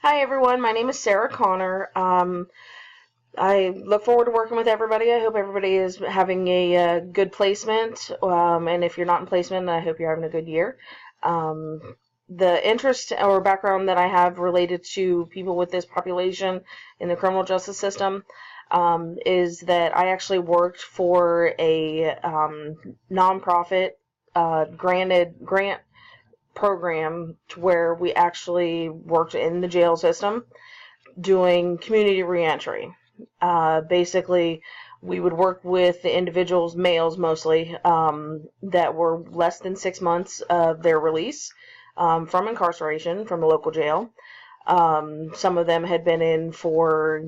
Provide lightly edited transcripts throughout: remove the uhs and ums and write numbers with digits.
Hi everyone, my name is Sarah Connor. I look forward to working with everybody. I hope everybody is having a good placement, and if you're not in placement, I hope you're having a good year. The interest or background that I have related to people with this population in the criminal justice system is that I actually worked for a nonprofit grant program to where we actually worked in the jail system doing community reentry. Basically, we would work with the individuals, males mostly, that were less than 6 months of their release from incarceration from a local jail. Some of them had been in for,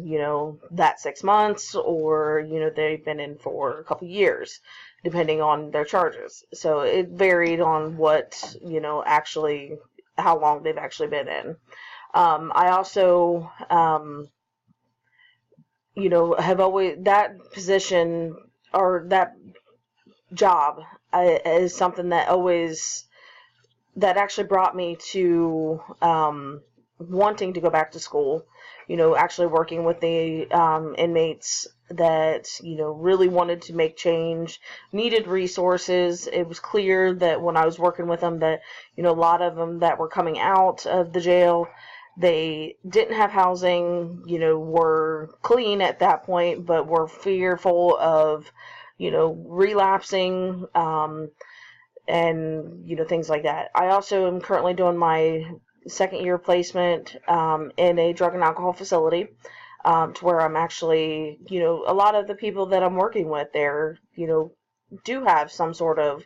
that 6 months, or, they've been in for a couple years, depending on their charges. So it varied on what, actually, how long they've actually been in. I also, have always, that position or that job is something that actually brought me to wanting to go back to school, actually working with the inmates that, really wanted to make change, needed resources. It was clear that when I was working with them that, a lot of them that were coming out of the jail, they didn't have housing, were clean at that point, but were fearful of, relapsing, and things like that. I also am currently doing my second year placement in a drug and alcohol facility, to where I'm actually, a lot of the people that I'm working with there, do have some sort of,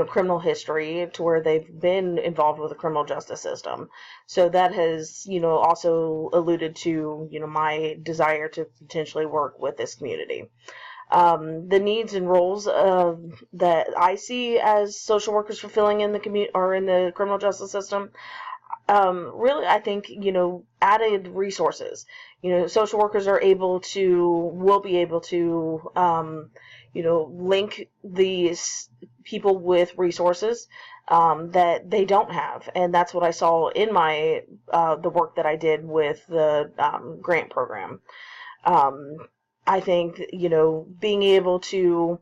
criminal history to where they've been involved with the criminal justice system. So that has, also alluded to, my desire to potentially work with this community. The needs and roles that I see as social workers fulfilling in the community or in the criminal justice system, really, I think, added resources. Social workers will be able to, link these people with resources that they don't have. And that's what I saw in my, the work that I did with the grant program. I think, being able to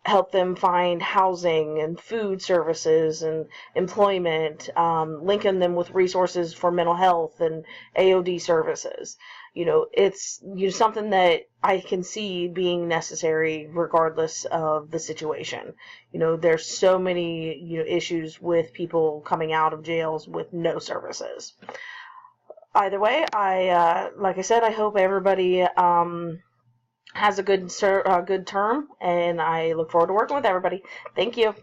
help them find housing and food services and employment, linking them with resources for mental health and AOD services. It's something that I can see being necessary regardless of the situation. There's so many, issues with people coming out of jails with no services. Either way, like I said, I hope everybody has a good term, and I look forward to working with everybody. Thank you.